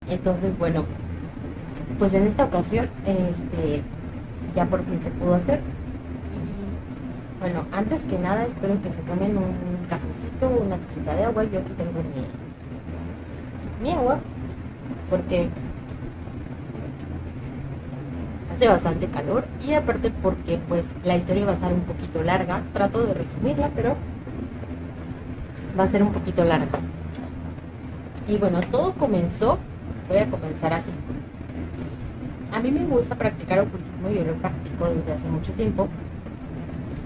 Entonces, bueno, pues en esta ocasión, ya por fin se pudo hacer. Y bueno, antes que nada, espero que se tomen un cafecito, una tacita de agua. Yo aquí tengo mi agua, porque hace bastante calor y aparte porque pues la historia va a estar un poquito larga. Trato de resumirla, pero va a ser un poquito larga. Y bueno, todo comenzó, voy a comenzar así. A mí me gusta practicar ocultismo, yo lo practico desde hace mucho tiempo,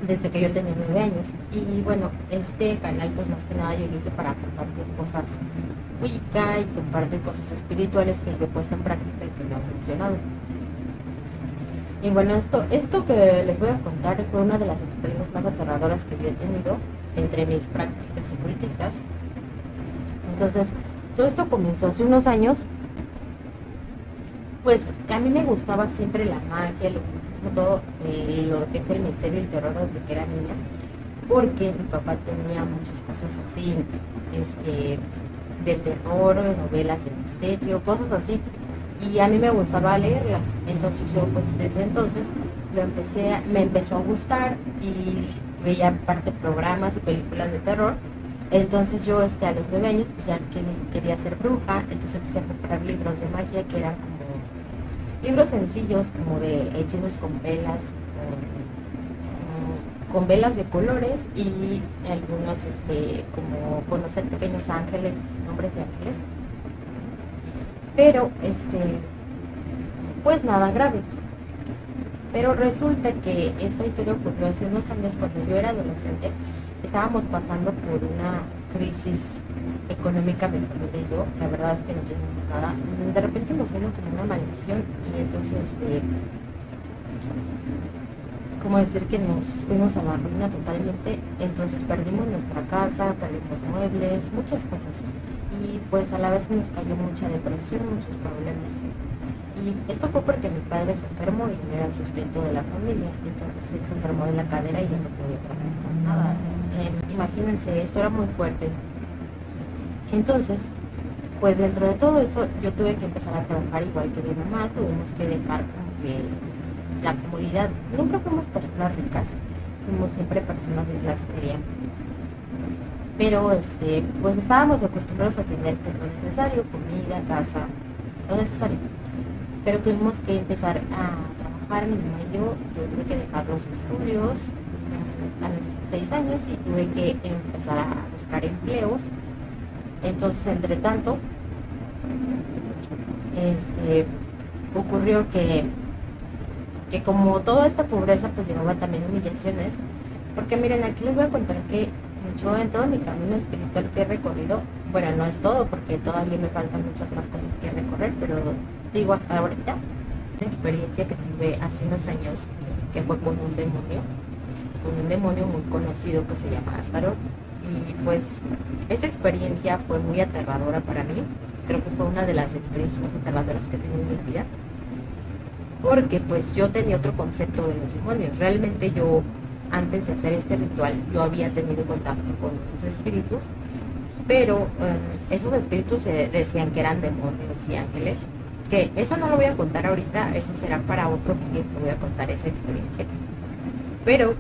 desde que yo tenía 9 años. Y bueno, este canal pues más que nada yo lo hice para compartir cosas Wicca y compartir cosas espirituales que yo he puesto en práctica y que me han funcionado. Y bueno, esto que les voy a contar fue una de las experiencias más aterradoras que yo he tenido entre mis prácticas ocultistas. Entonces, todo esto comenzó hace unos años. Pues a mí me gustaba siempre la magia, el ocultismo, todo lo que es el misterio y el terror desde que era niña, porque mi papá tenía muchas cosas así, este, de terror, novelas de misterio, cosas así, y a mí me gustaba leerlas. Entonces yo pues desde entonces me empezó a gustar y veía parte programas y películas de terror. Entonces yo a los 9 años pues ya quería ser bruja, entonces empecé a comprar libros de magia que eran como libros sencillos como de hechizos con velas, con velas de colores y algunos como conocer pequeños ángeles, nombres de ángeles, pero pues nada grave. Pero resulta que esta historia ocurrió hace unos años cuando yo era adolescente. Estábamos pasando por una crisis económica, mi familia y yo. La verdad es que no teníamos nada. De repente nos vino como una maldición y entonces, ¿cómo decir que nos fuimos a la ruina totalmente? Entonces perdimos nuestra casa, perdimos muebles, muchas cosas. Y pues a la vez nos cayó mucha depresión, muchos problemas. Y esto fue porque mi padre se enfermó y él era el sustento de la familia. Entonces él se enfermó de la cadera y ya no podía practicar nada. Imagínense, esto era muy fuerte. Entonces, pues dentro de todo eso, yo tuve que empezar a trabajar igual que mi mamá. Tuvimos que dejar como que la comodidad. Nunca fuimos personas ricas, fuimos siempre personas de clase media. Pero pues estábamos acostumbrados a tener pues, lo necesario, comida, casa, lo necesario. Pero tuvimos que empezar a trabajar, mi mamá y yo tuve que dejar los estudios a los 16 años y tuve que empezar a buscar empleos. Entonces, entre tanto, ocurrió que como toda esta pobreza pues llevaba también humillaciones, porque miren, aquí les voy a contar que yo en todo mi camino espiritual que he recorrido, bueno, no es todo porque todavía me faltan muchas más cosas que recorrer, pero digo hasta ahorita, una experiencia que tuve hace unos años que fue con un demonio muy conocido que se llama Astaroth. Y pues esta experiencia fue muy aterradora para mí, creo que fue una de las experiencias más aterradoras que he tenido en mi vida, porque pues yo tenía otro concepto de los demonios. Realmente yo, antes de hacer este ritual, yo había tenido contacto con los espíritus, pero esos espíritus se decían que eran demonios y ángeles, que eso no lo voy a contar ahorita, eso será para otro vídeo que voy a contar esa experiencia. Pero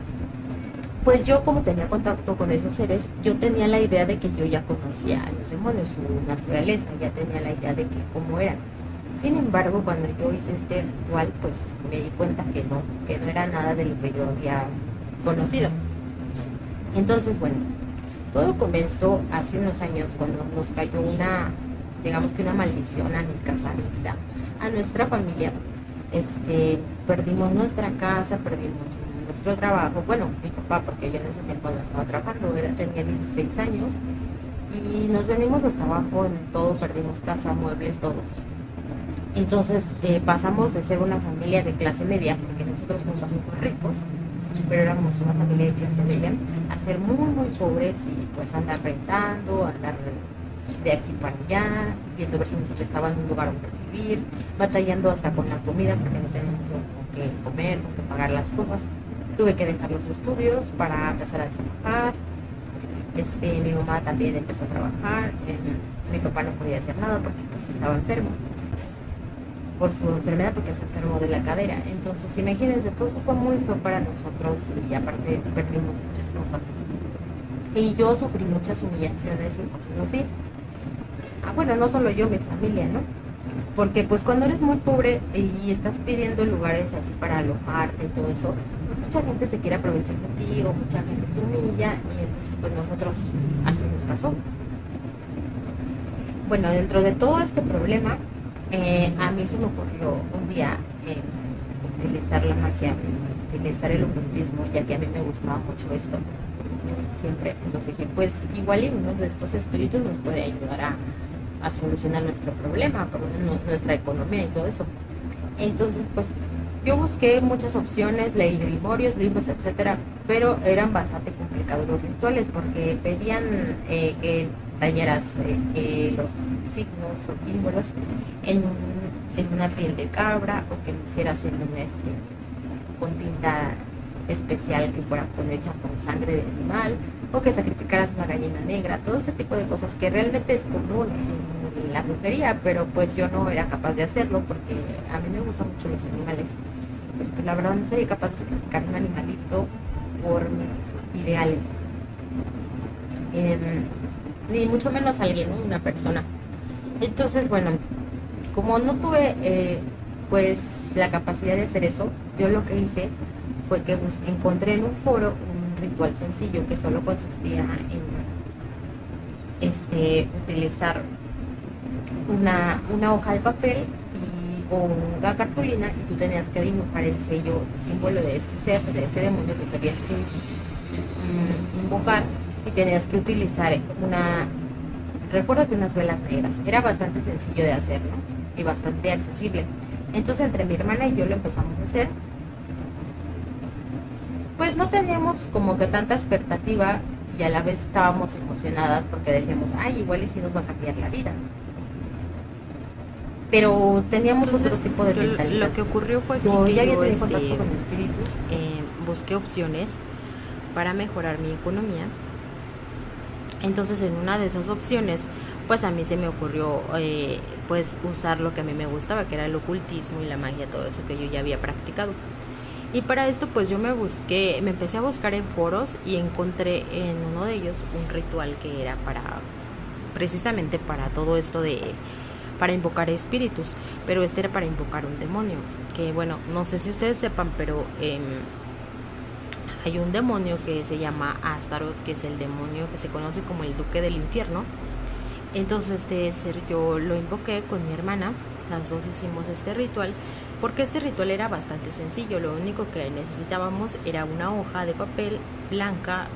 pues yo como tenía contacto con esos seres, yo tenía la idea de que yo ya conocía a los demonios, su naturaleza, ya tenía la idea de que cómo eran. Sin embargo, cuando yo hice este ritual, pues me di cuenta que no era nada de lo que yo había conocido. Entonces, bueno, todo comenzó hace unos años cuando nos cayó digamos que una maldición a mi casa, a mi vida, a nuestra familia. Perdimos nuestra casa, perdimos nuestro trabajo, bueno, mi papá, porque yo en ese tiempo no estaba trabajando, tenía 16 años, y nos venimos hasta abajo en todo, perdimos casa, muebles, todo. Entonces pasamos de ser una familia de clase media, porque nosotros nunca fuimos ricos, pero éramos una familia de clase media, a ser muy, muy pobres y pues andar rentando, andar de aquí para allá, viendo ver si nos prestaban un lugar donde vivir, batallando hasta con la comida porque no teníamos con qué comer, con qué pagar las cosas. Tuve que dejar los estudios para empezar a trabajar. Mi mamá también empezó a trabajar. mi papá no podía hacer nada porque pues estaba enfermo por su enfermedad, porque se enfermó de la cadera. Entonces imagínense, todo eso fue muy feo para nosotros y aparte perdimos muchas cosas. Y yo sufrí muchas humillaciones y cosas así. Bueno, no solo yo, mi familia, ¿no? Porque pues cuando eres muy pobre y estás pidiendo lugares así para alojarte y todo eso, pues mucha gente se quiere aprovechar de ti o mucha gente te humilla y entonces pues nosotros así nos pasó. Bueno, dentro de todo este problema, a mí se me ocurrió un día utilizar la magia, utilizar el ocultismo, ya que a mí me gustaba mucho esto siempre. Entonces dije, pues igual y uno de estos espíritus nos puede ayudar a solucionar nuestro problema, nuestra economía y todo eso. Entonces, pues yo busqué muchas opciones, leí grimorios, libros, etcétera, pero eran bastante complicados los rituales porque pedían que tallaras los signos o símbolos en, en una piel de cabra o que lo hicieras en un con tinta especial que fuera hecha con sangre de animal o que sacrificaras una gallina negra, todo ese tipo de cosas que realmente es común en la brujería, pero pues yo no era capaz de hacerlo porque a mí me gustan mucho los animales. Pues la verdad no sería capaz de sacrificar un animalito por mis ideales. Ni mucho menos alguien, ¿no? Una persona. Entonces, bueno, como no tuve pues la capacidad de hacer eso, yo lo que hice fue que encontré en un foro un ritual sencillo que solo consistía en utilizar una hoja de papel o una cartulina y tú tenías que dibujar el sello, el símbolo de este ser, de este demonio que querías tú invocar y tenías que utilizar recuerdo que unas velas negras. Era bastante sencillo de hacer, ¿no? Y bastante accesible. Entonces entre mi hermana y yo lo empezamos a hacer. Pues no teníamos como que tanta expectativa y a la vez estábamos emocionadas porque decíamos, ay, igual y si nos va a cambiar la vida. Pero teníamos otro tipo de mentalidad. Lo que ocurrió fue que yo ya había tenido contacto con espíritus. Busqué opciones para mejorar mi economía. Entonces en una de esas opciones pues a mí se me ocurrió pues usar lo que a mí me gustaba, que era el ocultismo y la magia, todo eso que yo ya había practicado. Y para esto pues yo me empecé a buscar en foros y encontré en uno de ellos un ritual que era precisamente para todo esto para invocar espíritus, pero este era para invocar un demonio, que bueno, no sé si ustedes sepan, pero hay un demonio que se llama Astaroth, que es el demonio que se conoce como el Duque del Infierno. Entonces este ser yo lo invoqué con mi hermana, las dos hicimos este ritual, porque este ritual era bastante sencillo. Lo único que necesitábamos era una hoja de papel blanca,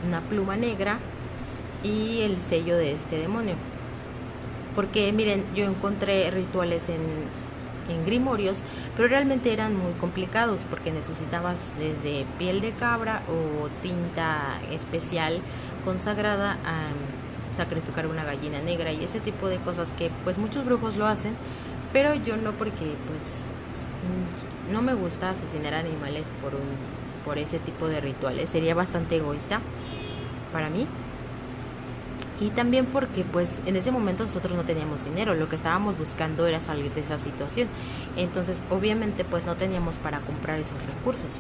una pluma negra y el sello de este demonio. Porque miren, yo encontré rituales en grimorios, pero realmente eran muy complicados porque necesitabas desde piel de cabra o tinta especial consagrada a sacrificar una gallina negra y ese tipo de cosas que pues muchos brujos lo hacen, pero yo no, porque pues no me gusta asesinar animales por ese tipo de rituales. Sería bastante egoísta para mí. Y también porque pues en ese momento nosotros no teníamos dinero, lo que estábamos buscando era salir de esa situación. Entonces obviamente pues no teníamos para comprar esos recursos.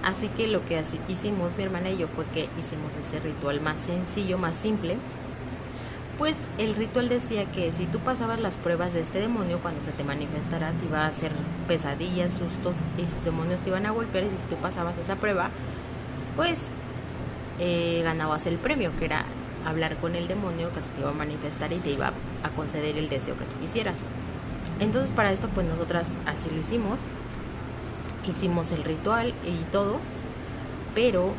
Así que lo que hicimos mi hermana y yo fue que hicimos ese ritual más sencillo, más simple. Pues el ritual decía que si tú pasabas las pruebas de este demonio, cuando se te manifestara te iba a hacer pesadillas, sustos y sus demonios te iban a golpear, y si tú pasabas esa prueba pues ganabas el premio, que era hablar con el demonio que se te iba a manifestar y te iba a conceder el deseo que tú quisieras. Entonces para esto pues nosotras así lo hicimos el ritual y todo, pero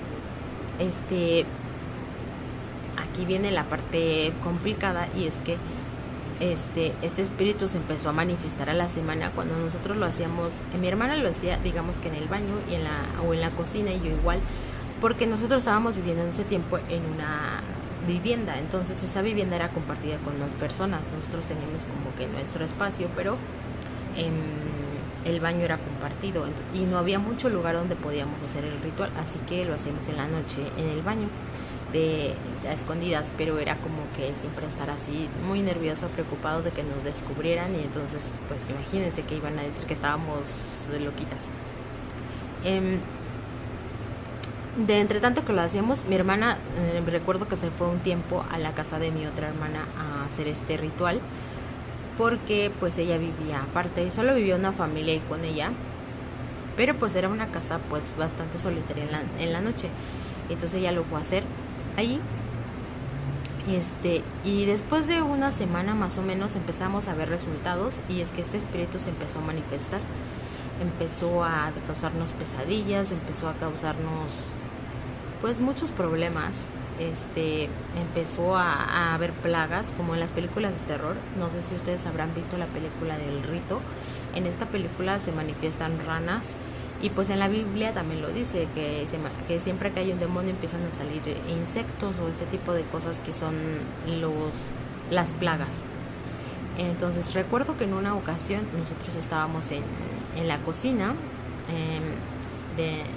aquí viene la parte complicada, y es que este espíritu se empezó a manifestar a la semana cuando nosotros lo hacíamos. Mi hermana lo hacía, digamos que en el baño y en la cocina, y yo igual, porque nosotros estábamos viviendo en ese tiempo en una vivienda, entonces esa vivienda era compartida con más personas. Nosotros teníamos como que nuestro espacio, pero el baño era compartido y no había mucho lugar donde podíamos hacer el ritual, así que lo hacíamos en la noche en el baño. de a escondidas, pero era como que siempre estar así muy nervioso, preocupado de que nos descubrieran, y entonces pues imagínense que iban a decir que estábamos loquitas. Eh, de entre tanto que lo hacíamos, mi hermana, recuerdo que se fue un tiempo a la casa de mi otra hermana a hacer este ritual, porque pues ella vivía aparte, solo vivía una familia ahí con ella, pero pues era una casa pues bastante solitaria en la noche. Entonces ella lo fue a hacer allí. Y después de una semana más o menos empezamos a ver resultados, y es que este espíritu se empezó a manifestar, empezó a causarnos pesadillas, empezó a causarnos pues muchos problemas. Empezó a haber plagas como en las películas de terror. No sé si ustedes habrán visto la película del Rito. En esta película se manifiestan ranas, y pues en la Biblia también lo dice, que siempre que hay un demonio empiezan a salir insectos o este tipo de cosas que son las plagas. Entonces recuerdo que en una ocasión nosotros estábamos en la cocina,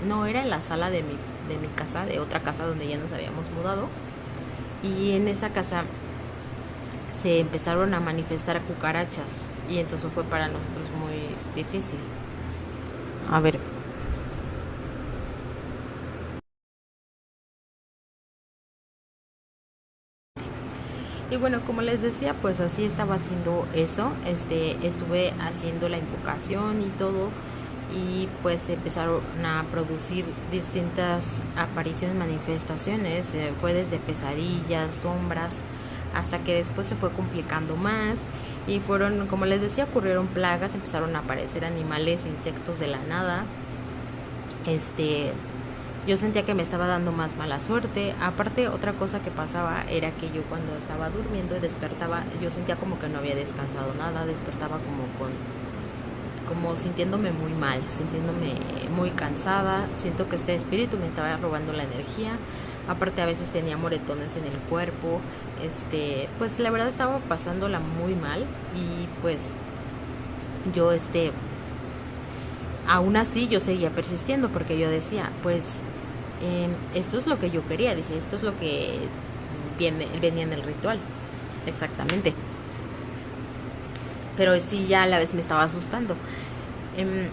no, era en la sala de mi casa, de otra casa donde ya nos habíamos mudado, y en esa casa se empezaron a manifestar cucarachas, y entonces fue para nosotros muy difícil. A ver. Y bueno, como les decía, pues así estaba haciendo eso. Estuve haciendo la invocación y todo, y pues se empezaron a producir distintas apariciones, manifestaciones. Fue desde pesadillas, sombras, hasta que después se fue complicando más, y fueron, como les decía, ocurrieron plagas, empezaron a aparecer animales, insectos de la nada. Yo sentía que me estaba dando más mala suerte. Aparte, otra cosa que pasaba era que yo cuando estaba durmiendo y despertaba, yo sentía como que no había descansado nada, despertaba como sintiéndome muy mal, sintiéndome muy cansada. Siento que este espíritu me estaba robando la energía. Aparte, a veces tenía moretones en el cuerpo. Pues la verdad estaba pasándola muy mal, y pues yo aún así yo seguía persistiendo, porque yo decía, pues esto es lo que yo quería, dije, esto es lo que venía en el ritual, exactamente. Pero sí, ya a la vez me estaba asustando. Em,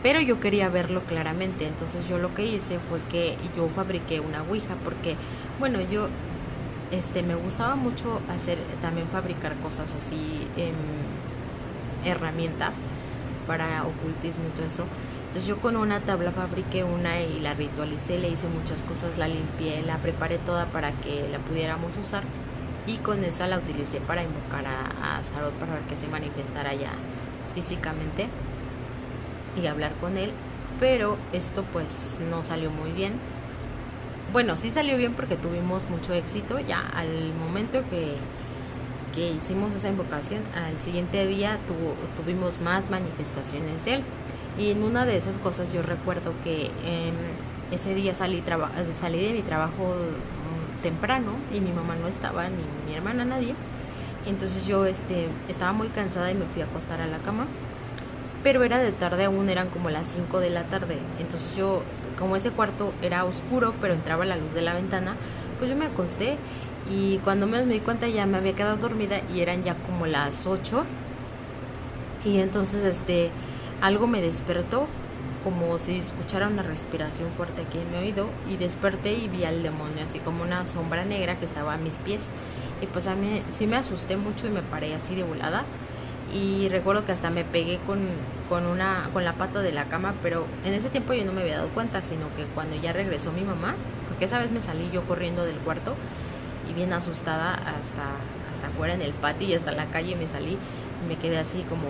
pero yo quería verlo claramente, entonces yo lo que hice fue que yo fabriqué una ouija, porque, bueno, yo me gustaba mucho también fabricar cosas así, herramientas para ocultismo y todo eso. Entonces yo con una tabla fabriqué una y la ritualicé, le hice muchas cosas, la limpié, la preparé toda para que la pudiéramos usar, y con esa la utilicé para invocar a Astaroth, para ver que se manifestara ya físicamente y hablar con él. Pero esto pues no salió muy bien. Bueno, sí salió bien porque tuvimos mucho éxito. Ya al momento que hicimos esa invocación, al siguiente día tuvimos más manifestaciones de él. Y en una de esas cosas yo recuerdo que ese día salí de mi trabajo temprano, y mi mamá no estaba, ni mi hermana, nadie. Entonces yo estaba muy cansada y me fui a acostar a la cama, pero era de tarde aún, eran como las 5 de la tarde. Entonces yo, como ese cuarto era oscuro pero entraba la luz de la ventana, pues yo me acosté, y cuando menos me di cuenta ya me había quedado dormida, y eran ya como las 8. Y entonces algo me despertó, como si escuchara una respiración fuerte aquí en mi oído, y desperté y vi al demonio así como una sombra negra que estaba a mis pies. Y pues a mí sí me asusté mucho y me paré así de volada, y recuerdo que hasta me pegué con la pata de la cama, pero en ese tiempo yo no me había dado cuenta, sino que cuando ya regresó mi mamá, porque esa vez me salí yo corriendo del cuarto y bien asustada hasta afuera en el patio, y hasta la calle me salí, y me quedé así como,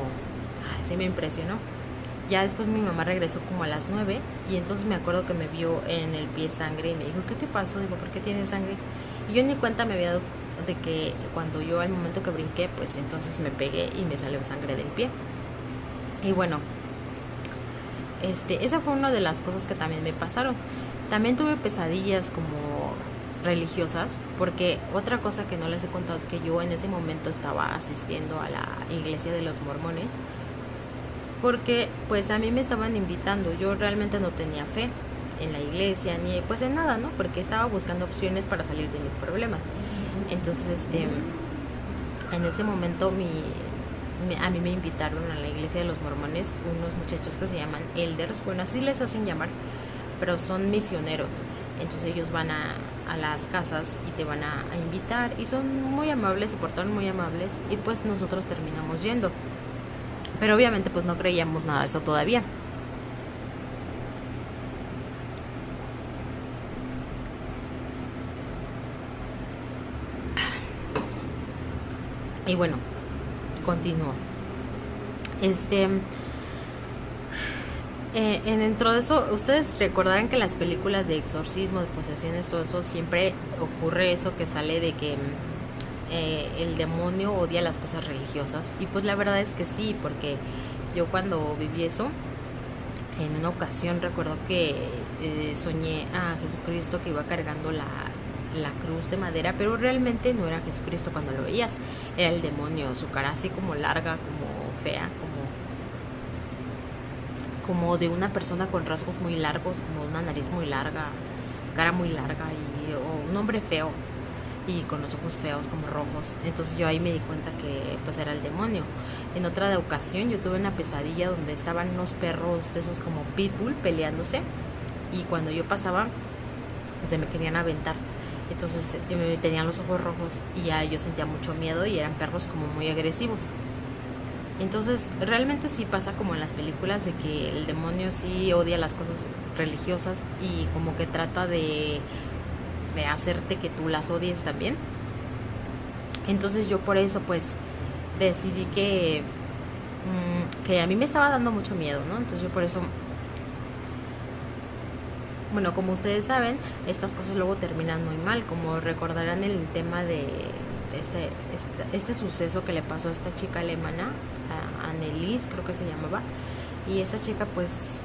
se me impresionó. Ya después mi mamá regresó como a las 9, y entonces me acuerdo que me vio en el pie sangre y me dijo, ¿qué te pasó? Digo, ¿por qué tienes sangre? Y yo ni cuenta me había dado de que cuando yo al momento que brinqué, pues entonces me pegué y me salió sangre del pie. Y bueno, esa fue una de las cosas que también me pasaron. También tuve pesadillas como religiosas, porque otra cosa que no les he contado es que yo en ese momento estaba asistiendo a la iglesia de los mormones, porque pues a mí me estaban invitando. Yo realmente no tenía fe, en la iglesia, ni pues en nada, ¿no? Porque estaba buscando opciones para salir de mis problemas. Entonces, en ese momento a mí me invitaron a la iglesia de los mormones unos muchachos que se llaman elders, bueno, así les hacen llamar, pero son misioneros. Entonces ellos van a las casas y te van a invitar y son muy amables, se portaron muy amables y pues nosotros terminamos yendo. Pero obviamente pues no creíamos nada de eso todavía. Y bueno, continúo. Dentro de eso, ustedes recordarán que las películas de exorcismo, de posesiones, todo eso, siempre ocurre eso que sale de que el demonio odia las cosas religiosas. Y pues la verdad es que sí, porque yo cuando viví eso, en una ocasión recuerdo que soñé a Jesucristo que iba cargando la cruz de madera, pero realmente no era Jesucristo cuando lo veías, era el demonio, su cara así como larga, como fea, como de una persona con rasgos muy largos, como una nariz muy larga, cara muy larga o un hombre feo y con los ojos feos como rojos. Entonces yo ahí me di cuenta que pues era el demonio. En otra ocasión yo tuve una pesadilla donde estaban unos perros de esos como pitbull peleándose y cuando yo pasaba se me querían aventar. Entonces tenían los ojos rojos y ya yo sentía mucho miedo y eran perros como muy agresivos. Entonces realmente sí pasa como en las películas de que el demonio sí odia las cosas religiosas y como que trata de hacerte que tú las odies también. Entonces yo por eso pues decidí que a mí me estaba dando mucho miedo, ¿no? Entonces yo por eso, bueno, como ustedes saben, estas cosas luego terminan muy mal, como recordarán el tema de este suceso que le pasó a esta chica alemana, a Annelies, creo que se llamaba, y esta chica pues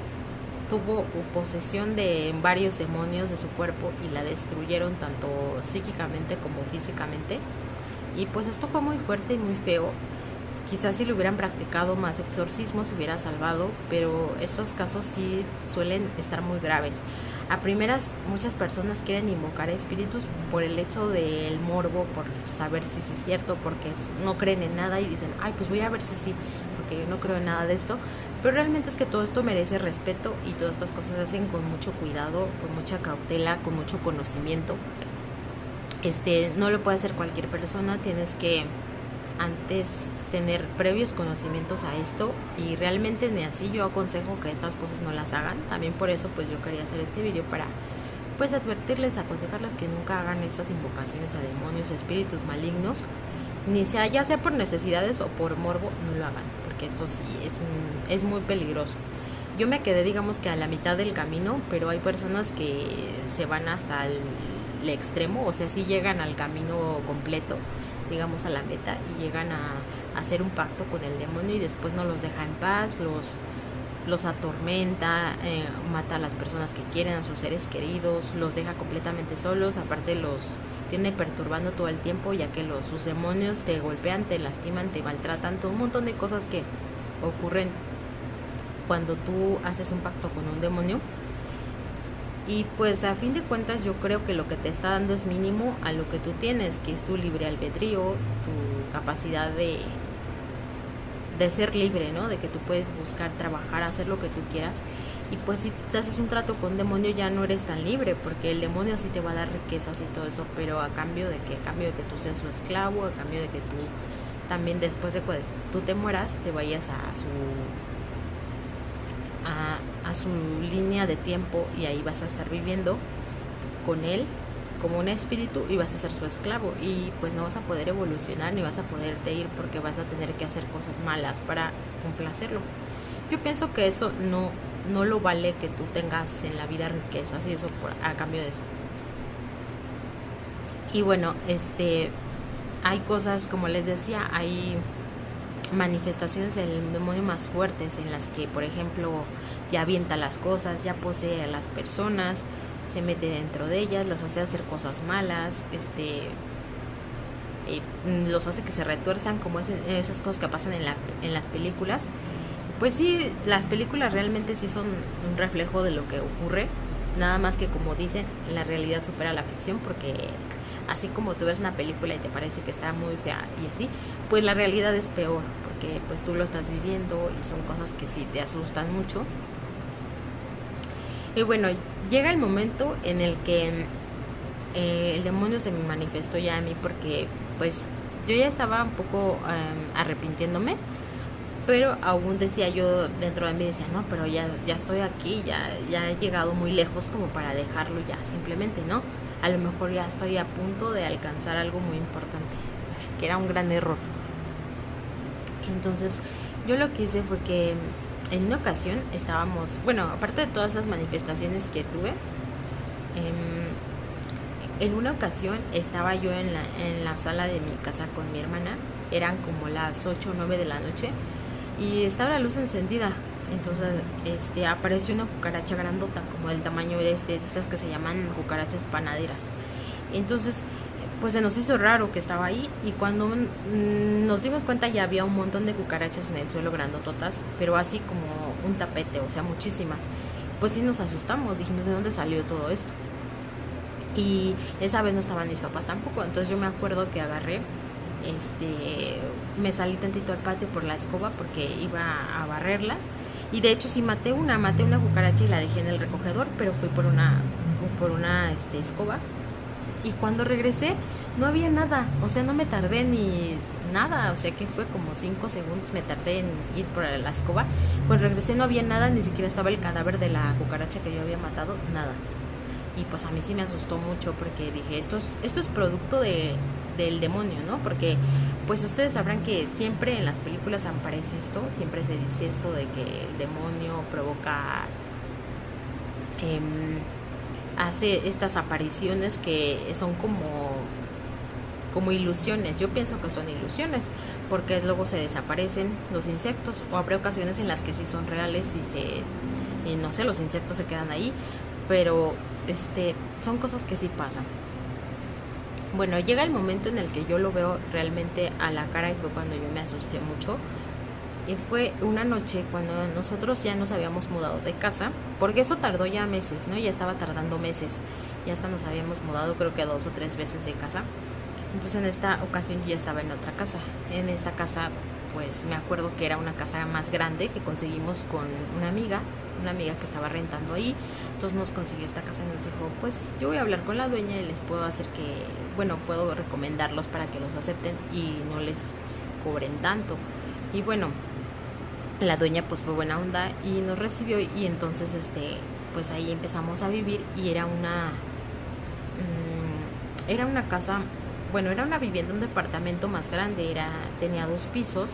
tuvo posesión de varios demonios de su cuerpo y la destruyeron tanto psíquicamente como físicamente, y pues esto fue muy fuerte y muy feo. Quizás si le hubieran practicado más exorcismos se hubiera salvado, pero estos casos sí suelen estar muy graves. A primeras, muchas personas quieren invocar espíritus por el hecho del morbo, por saber si es cierto, porque no creen en nada y dicen, ay, pues voy a ver si sí, porque yo no creo en nada de esto. Pero realmente es que todo esto merece respeto y todas estas cosas se hacen con mucho cuidado, con mucha cautela, con mucho conocimiento. No lo puede hacer cualquier persona, tienes que antes tener previos conocimientos a esto y realmente ni así yo aconsejo que estas cosas no las hagan. También por eso pues yo quería hacer este video para pues advertirles, aconsejarles que nunca hagan estas invocaciones a demonios, espíritus malignos, ni sea ya sea por necesidades o por morbo, no lo hagan, porque esto sí es muy peligroso. Yo me quedé digamos que a la mitad del camino, pero hay personas que se van hasta el extremo, o sea, sí llegan al camino completo, digamos a la meta, y llegan a hacer un pacto con el demonio y después no los deja en paz, los atormenta, mata a las personas que quieren, a sus seres queridos, los deja completamente solos, aparte los tiene perturbando todo el tiempo, ya que sus demonios te golpean, te lastiman, te maltratan, todo un montón de cosas que ocurren cuando tú haces un pacto con un demonio. Y pues a fin de cuentas yo creo que lo que te está dando es mínimo a lo que tú tienes, que es tu libre albedrío, tu capacidad de ser libre, ¿no? De que tú puedes buscar, trabajar, hacer lo que tú quieras. Y pues si te haces un trato con un demonio ya no eres tan libre, porque el demonio sí te va a dar riquezas y todo eso, pero a cambio de que tú seas su esclavo, a cambio de que tú también después de que tú te mueras te vayas a su línea de tiempo y ahí vas a estar viviendo con él como un espíritu y vas a ser su esclavo y pues no vas a poder evolucionar ni vas a poderte ir porque vas a tener que hacer cosas malas para complacerlo. Yo pienso que eso no lo vale, que tú tengas en la vida riquezas y eso a cambio de eso. Y bueno, hay cosas, como les decía, hay manifestaciones del demonio más fuertes en las que, por ejemplo, ya avienta las cosas, ya posee a las personas, se mete dentro de ellas, los hace hacer cosas malas, los hace que se retuerzan, como esas cosas que pasan en las películas. Pues sí, las películas realmente sí son un reflejo de lo que ocurre, Nada más que, como dicen, la realidad supera la ficción, porque así como tú ves una película y te parece que está muy fea y así, pues la realidad es peor, porque pues tú lo estás viviendo y son cosas que sí te asustan mucho. Y bueno, llega el momento en el que el demonio se me manifestó ya a mí, porque pues yo ya estaba un poco arrepintiéndome, pero aún decía yo dentro de mí, decía, no, pero ya estoy aquí, ya he llegado muy lejos como para dejarlo ya, simplemente, ¿no? A lo mejor ya estoy a punto de alcanzar algo muy importante, que era un gran error. Entonces, yo lo que hice fue que en una ocasión estábamos, bueno, aparte de todas esas manifestaciones que tuve, en una ocasión estaba yo en la sala de mi casa con mi hermana, eran como las 8 o 9 de la noche, y estaba la luz encendida. Entonces apareció una cucaracha grandota, como del tamaño de estas que se llaman cucarachas panaderas. Entonces pues se nos hizo raro que estaba ahí, y cuando nos dimos cuenta ya había un montón de cucarachas en el suelo, grandototas, pero así como un tapete, o sea, muchísimas. Pues sí nos asustamos, dijimos, ¿de dónde salió todo esto? Y esa vez no estaban mis papás tampoco, entonces yo me acuerdo que agarré, me salí tantito al patio por la escoba porque iba a barrerlas, y de hecho sí maté una cucaracha y la dejé en el recogedor, pero fui por una escoba, y cuando regresé no había nada, o sea, no me tardé ni nada, o sea que fue como 5 segundos me tardé en ir por la escoba. Cuando regresé no había nada, ni siquiera estaba el cadáver de la cucaracha que yo había matado, nada. Y pues a mí sí me asustó mucho, porque dije, esto es producto del demonio, ¿no? Porque pues ustedes sabrán que siempre en las películas aparece esto, siempre se dice esto de que el demonio provoca, hace estas apariciones que son como ilusiones. Yo pienso que son ilusiones, porque luego se desaparecen los insectos, o habrá ocasiones en las que sí son reales y no sé, los insectos se quedan ahí, pero son cosas que sí pasan. Bueno, llega el momento en el que yo lo veo realmente a la cara, y fue cuando yo me asusté mucho. Y fue una noche cuando nosotros ya nos habíamos mudado de casa, porque eso tardó ya meses, ¿no? Ya estaba tardando meses, ya hasta nos habíamos mudado creo que 2 o 3 veces de casa. Entonces en esta ocasión yo ya estaba en otra casa. En esta casa pues me acuerdo que era una casa más grande que conseguimos con una amiga que estaba rentando ahí. Entonces nos consiguió esta casa y nos dijo, pues yo voy a hablar con la dueña y les puedo hacer puedo recomendarlos para que los acepten y no les cobren tanto. Y bueno, la dueña pues fue buena onda y nos recibió, y entonces pues ahí empezamos a vivir, y era una casa, bueno, era una vivienda, un departamento más grande, tenía 2 pisos.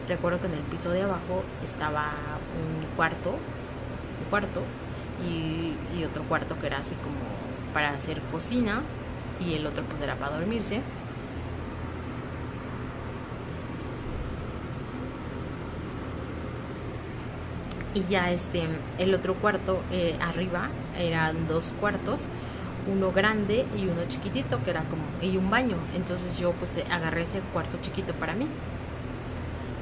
Recuerdo que en el piso de abajo estaba un cuarto y otro cuarto que era así como para hacer cocina, y el otro pues era para dormirse. Y ya el otro cuarto, arriba eran 2 cuartos, uno grande y uno chiquitito, que era y un baño. Entonces yo pues agarré ese cuarto chiquito para mí.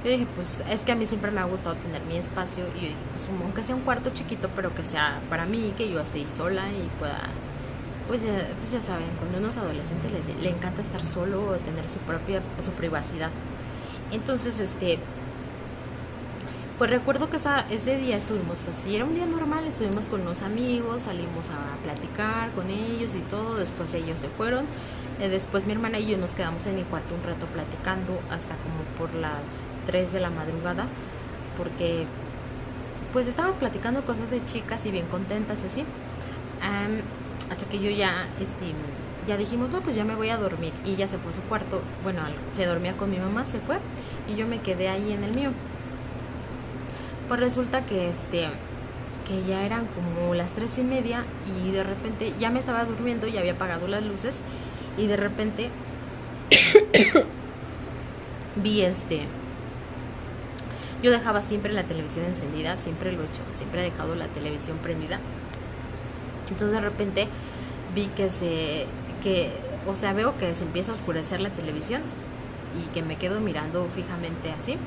Yo dije, pues es que a mí siempre me ha gustado tener mi espacio, y yo dije, pues aunque sea un cuarto chiquito, pero que sea para mí, que yo esté sola y pueda, pues ya saben, cuando uno es adolescente le encanta estar solo o tener su privacidad. Entonces pues recuerdo que ese día estuvimos así, era un día normal, estuvimos con unos amigos, salimos a platicar con ellos y todo, después ellos se fueron, después mi hermana y yo nos quedamos en mi cuarto un rato platicando hasta como por las 3 de la madrugada, porque pues estábamos platicando cosas de chicas y bien contentas y así, hasta que yo ya dijimos, no, pues ya me voy a dormir, y ella se fue a su cuarto, bueno, se dormía con mi mamá, se fue, y yo me quedé ahí en el mío. Pues resulta que ya eran como las 3:30, y de repente ya me estaba durmiendo, ya había apagado las luces, y de repente vi yo dejaba siempre la televisión encendida, siempre lo he hecho, siempre he dejado la televisión prendida. Entonces de repente vi o sea, veo que se empieza a oscurecer la televisión, y que me quedo mirando fijamente así.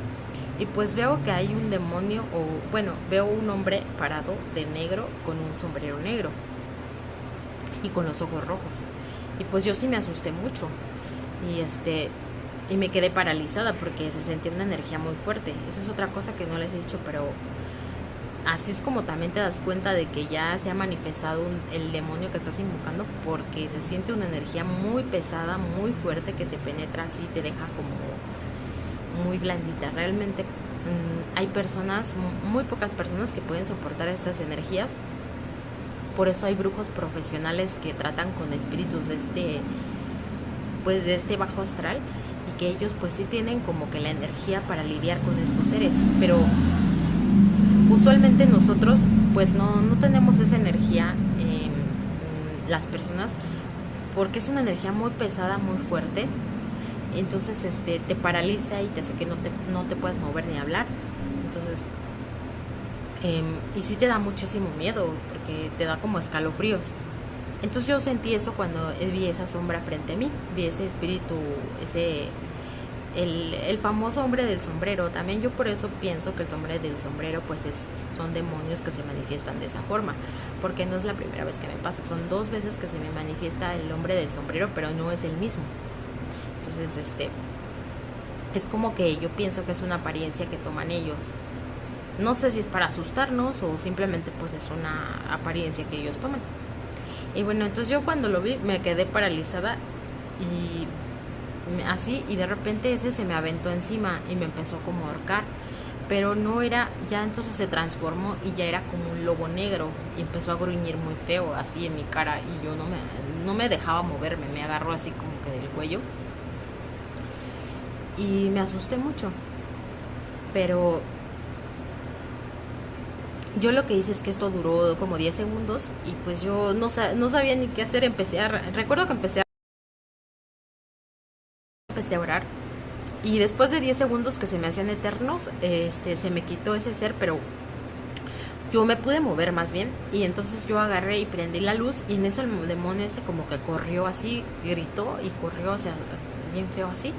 Y pues veo que hay un demonio, veo un hombre parado de negro con un sombrero negro. y con los ojos rojos. Y pues yo sí me asusté mucho y me quedé paralizada porque se sentía una energía muy fuerte. Eso es otra cosa que no les he dicho, pero así es como también te das cuenta de que ya se ha manifestado el demonio que estás invocando, porque se siente una energía muy pesada, muy fuerte, que te penetra así, te deja como muy blandita. Realmente hay personas, muy pocas personas que pueden soportar estas energías. Por eso hay brujos profesionales que tratan con espíritus de este bajo astral, y que ellos pues sí tienen como que la energía para lidiar con estos seres, pero usualmente nosotros pues no tenemos esa energía, las personas, porque es una energía muy pesada, muy fuerte. Entonces te paraliza y te hace que no te puedas mover ni hablar. Entonces y sí te da muchísimo miedo, porque te da como escalofríos. Entonces yo sentí eso cuando vi esa sombra frente a mí, vi ese espíritu, el famoso hombre del sombrero. También yo por eso pienso que el hombre del sombrero pues son demonios que se manifiestan de esa forma, porque no es la primera vez que me pasa, son 2 veces que se me manifiesta el hombre del sombrero, pero no es el mismo. Entonces es como que yo pienso que es una apariencia que toman ellos. No sé si es para asustarnos o simplemente pues es una apariencia que ellos toman. Y bueno, entonces yo cuando lo vi me quedé paralizada y así, y de repente ese se me aventó encima y me empezó como a ahorcar, pero no era, ya entonces se transformó y ya era como un lobo negro y empezó a gruñir muy feo así en mi cara, y yo no me dejaba moverme, me agarró así como que del cuello y me asusté mucho. Pero yo lo que hice es que esto duró como 10 segundos y pues yo no sabía ni qué hacer. Recuerdo que empecé a orar, y después de 10 segundos que se me hacían eternos, se me quitó ese ser, pero yo me pude mover más bien, y entonces yo agarré y prendí la luz, y en eso el demonio como que corrió así, gritó y corrió, o sea, bien feo así.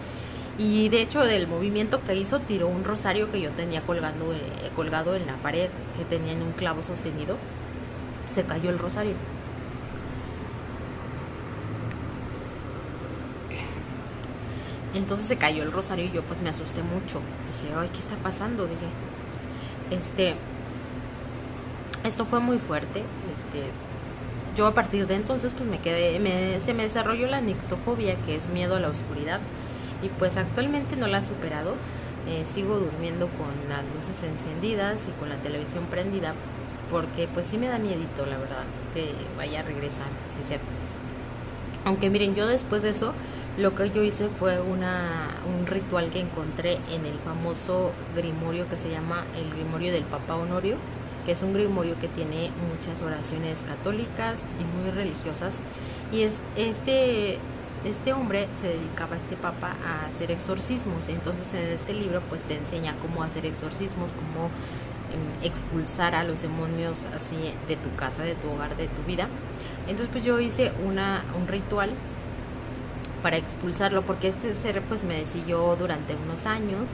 Y de hecho del movimiento que hizo, tiró un rosario que yo tenía colgado en la pared, que tenía en un clavo sostenido. Se cayó el rosario. Entonces se cayó el rosario y yo pues me asusté mucho. Dije, ay, ¿qué está pasando? Dije, esto fue muy fuerte. Yo a partir de entonces pues se me desarrolló la nictofobia, que es miedo a la oscuridad. Y pues actualmente no la he superado. Sigo durmiendo con las luces encendidas y con la televisión prendida, porque pues sí me da miedito, la verdad, que vaya a regresar, así sea. Aunque miren, yo después de eso, lo que yo hice fue un ritual que encontré en el famoso grimorio que se llama el grimorio del Papa Honorio, que es un grimorio que tiene muchas oraciones católicas y muy religiosas. Y este hombre se dedicaba, este papa, a hacer exorcismos. Entonces en este libro pues te enseña cómo hacer exorcismos, cómo expulsar a los demonios así de tu casa, de tu hogar, de tu vida. Entonces pues yo hice un ritual para expulsarlo, porque este ser pues me siguió durante unos años,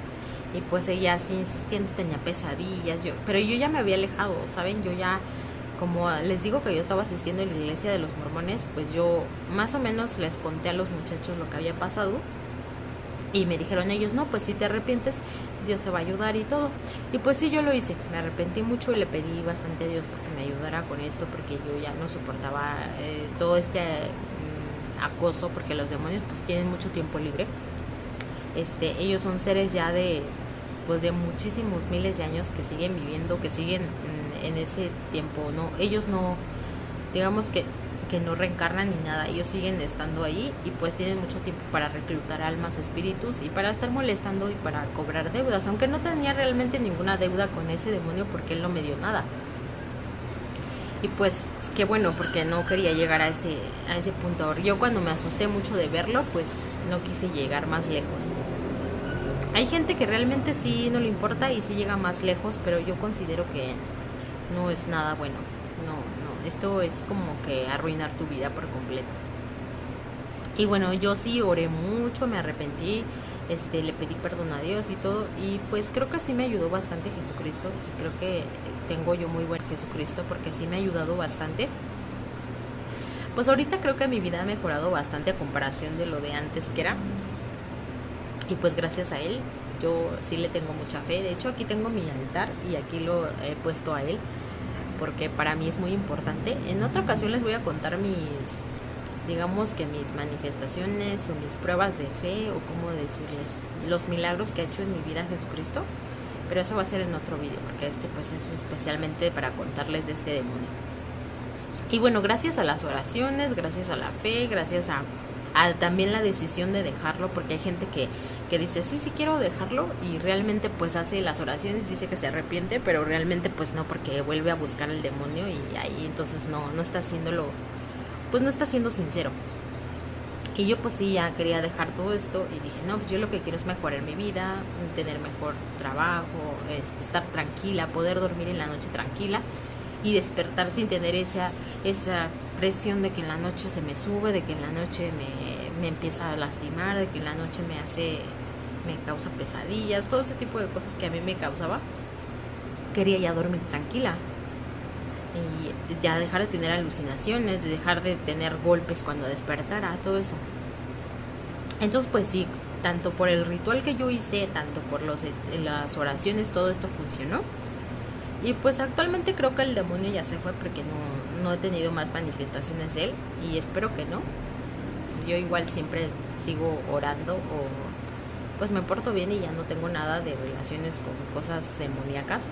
y pues seguía así insistiendo, tenía pesadillas, pero yo ya me había alejado, ¿saben? Yo ya, como les digo que yo estaba asistiendo a la iglesia de los mormones, pues yo más o menos les conté a los muchachos lo que había pasado, y me dijeron ellos, no, pues si te arrepientes, Dios te va a ayudar y todo. Y pues sí, yo lo hice, me arrepentí mucho y le pedí bastante a Dios porque me ayudara con esto, porque yo ya no soportaba todo este acoso, porque los demonios pues tienen mucho tiempo libre. Ellos son seres ya de muchísimos miles de años, que siguen viviendo, que siguen en ese tiempo, no, ellos no, digamos que no reencarnan ni nada, ellos siguen estando ahí, y pues tienen mucho tiempo para reclutar almas, espíritus, y para estar molestando y para cobrar deudas, aunque no tenía realmente ninguna deuda con ese demonio, porque él no me dio nada. Y pues qué bueno, porque no quería llegar a ese punto. Yo cuando me asusté mucho de verlo, pues no quise llegar más lejos. Hay gente que realmente sí no le importa y sí llega más lejos, pero yo considero que no es nada bueno. No, esto es como que arruinar tu vida por completo. Y bueno, yo sí oré mucho, me arrepentí, le pedí perdón a Dios y todo, y pues creo que sí me ayudó bastante Jesucristo, y creo que tengo yo muy buen Jesucristo, porque sí me ha ayudado bastante. Pues ahorita creo que mi vida ha mejorado bastante a comparación de lo de antes que era. Y pues gracias a él, yo sí le tengo mucha fe. De hecho, aquí tengo mi altar y aquí lo he puesto a él, porque para mí es muy importante. En otra ocasión les voy a contar digamos que mis manifestaciones o mis pruebas de fe, o cómo decirles, los milagros que ha hecho en mi vida Jesucristo. Pero eso va a ser en otro video, porque pues es especialmente para contarles de este demonio. Y bueno, gracias a las oraciones, gracias a la fe, gracias a también la decisión de dejarlo, porque hay gente que dice, sí quiero dejarlo, y realmente pues hace las oraciones, dice que se arrepiente, pero realmente pues no, porque vuelve a buscar al demonio, y ahí entonces no está haciéndolo, pues no está siendo sincero. Y yo pues sí, ya quería dejar todo esto y dije, no, pues yo lo que quiero es mejorar mi vida, tener mejor trabajo, estar tranquila, poder dormir en la noche tranquila y despertar sin tener esa presión de que en la noche se me sube, de que en la noche me empieza a lastimar, de que en la noche me causa pesadillas, todo ese tipo de cosas que a mí me causaba. Quería ya dormir tranquila y ya dejar de tener alucinaciones, de dejar de tener golpes cuando despertara, todo eso. Entonces pues sí, tanto por el ritual que yo hice, tanto por las oraciones, todo esto funcionó. Y pues actualmente creo que el demonio ya se fue, porque no he tenido más manifestaciones de él, y espero que no. Yo igual siempre sigo orando, o pues me porto bien y ya no tengo nada de relaciones con cosas demoníacas.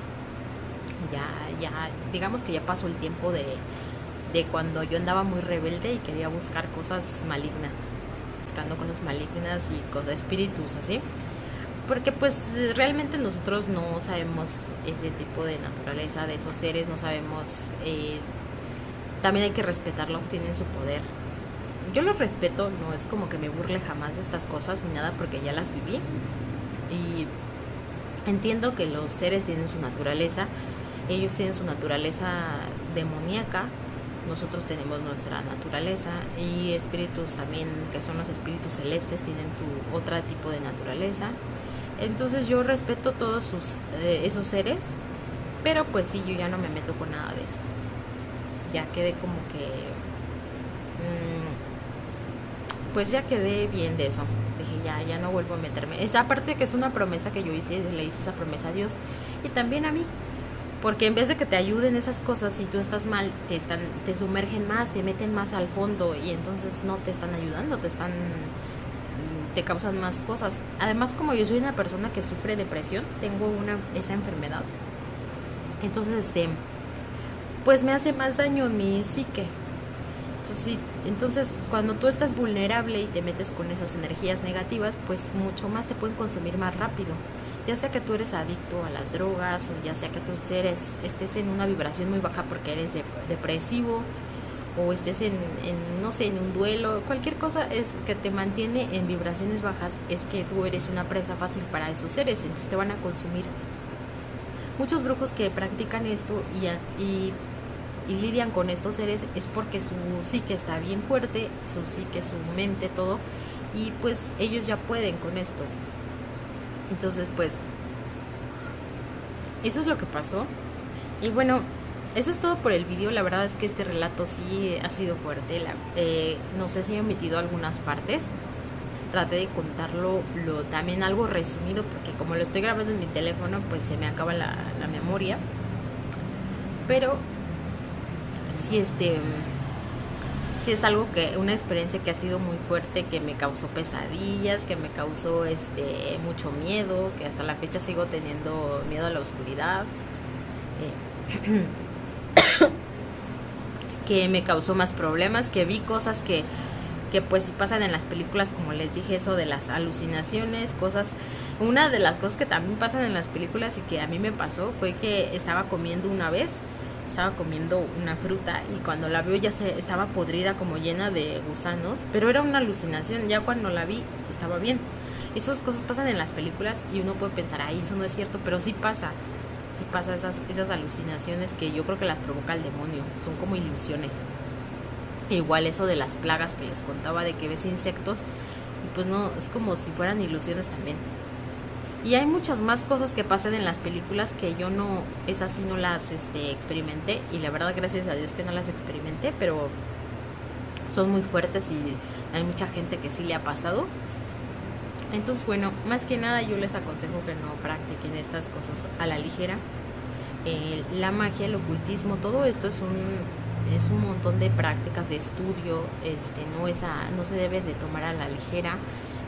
Ya digamos que ya pasó el tiempo de cuando yo andaba muy rebelde y quería buscar cosas malignas, buscando cosas malignas y cosas, espíritus así, porque pues realmente nosotros no sabemos ese tipo de naturaleza de esos seres, no sabemos, también hay que respetarlos, tienen su poder. Yo los respeto, no es como que me burle jamás de estas cosas ni nada, porque ya las viví y entiendo que los seres tienen su naturaleza. Ellos tienen su naturaleza demoníaca, nosotros tenemos nuestra naturaleza, y espíritus también, que son los espíritus celestes, tienen otro tipo de naturaleza. Entonces yo respeto todos esos seres, pero pues sí, yo ya no me meto con nada de eso. Ya quedé como que pues ya quedé bien de eso. Dije, ya no vuelvo a meterme. Esa parte que es una promesa que yo hice, le hice esa promesa a Dios y también a mí. Porque en vez de que te ayuden esas cosas, si tú estás mal, te sumergen más, te meten más al fondo, y entonces no te están ayudando, te causan más cosas. Además, como yo soy una persona que sufre depresión, tengo esa enfermedad, entonces pues me hace más daño a mi psique. Entonces cuando tú estás vulnerable y te metes con esas energías negativas, pues mucho más te pueden consumir más rápido. Ya sea que tú eres adicto a las drogas, o ya sea que tú estés en una vibración muy baja porque eres depresivo, o estés no sé, en un duelo, cualquier cosa es que te mantiene en vibraciones bajas, es que tú eres una presa fácil para esos seres, entonces te van a consumir. Muchos brujos que practican esto y lidian con estos seres es porque su psique está bien fuerte, su psique, su mente, todo, y pues ellos ya pueden con esto. Entonces pues eso es lo que pasó. Y bueno, eso es todo por el video. La verdad es que este relato sí ha sido fuerte. No sé si he omitido algunas partes. Traté de contarlo también algo resumido, porque como lo estoy grabando en mi teléfono, pues se me acaba la memoria. Pero sí, sí es algo una experiencia que ha sido muy fuerte, que me causó pesadillas, que me causó mucho miedo, que hasta la fecha sigo teniendo miedo a la oscuridad, que me causó más problemas, que vi cosas que pues pasan en las películas, como les dije, eso de las alucinaciones, una de las cosas que también pasan en las películas y que a mí me pasó fue que estaba comiendo una fruta, y cuando la veo ya estaba podrida, como llena de gusanos, pero era una alucinación. Ya cuando la vi estaba bien. Esas cosas pasan en las películas y uno puede pensar, ay, eso no es cierto, pero sí pasa esas alucinaciones, que yo creo que las provoca el demonio, son como ilusiones. Igual eso de las plagas que les contaba, de que ves insectos y pues no, es como si fueran ilusiones también. Y hay muchas más cosas que pasan en las películas que yo esas sí no las experimenté, y la verdad gracias a Dios que no las experimenté, pero son muy fuertes y hay mucha gente que sí le ha pasado. Entonces, bueno, más que nada yo les aconsejo que no practiquen estas cosas a la ligera. La magia, el ocultismo, todo esto es un montón de prácticas de estudio, no se debe de tomar a la ligera,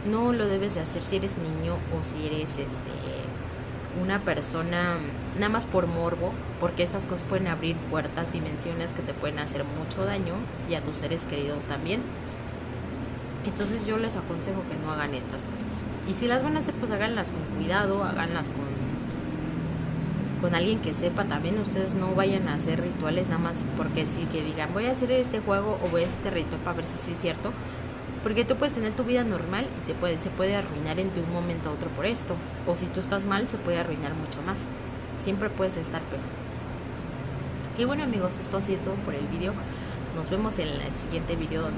no lo debes de hacer si eres niño o si eres una persona nada más por morbo, porque estas cosas pueden abrir puertas, dimensiones que te pueden hacer mucho daño y a tus seres queridos también. Entonces yo les aconsejo que no hagan estas cosas. Y si las van a hacer, pues háganlas con cuidado, háganlas con alguien que sepa también. Ustedes no vayan a hacer rituales nada más porque sí, que digan voy a hacer este juego o voy a hacer este ritual para ver si sí es cierto. Porque tú puedes tener tu vida normal y se puede arruinar de un momento a otro por esto. O si tú estás mal, se puede arruinar mucho más. Siempre puedes estar peor. Y bueno amigos, esto ha sido todo por el video. Nos vemos en el siguiente video donde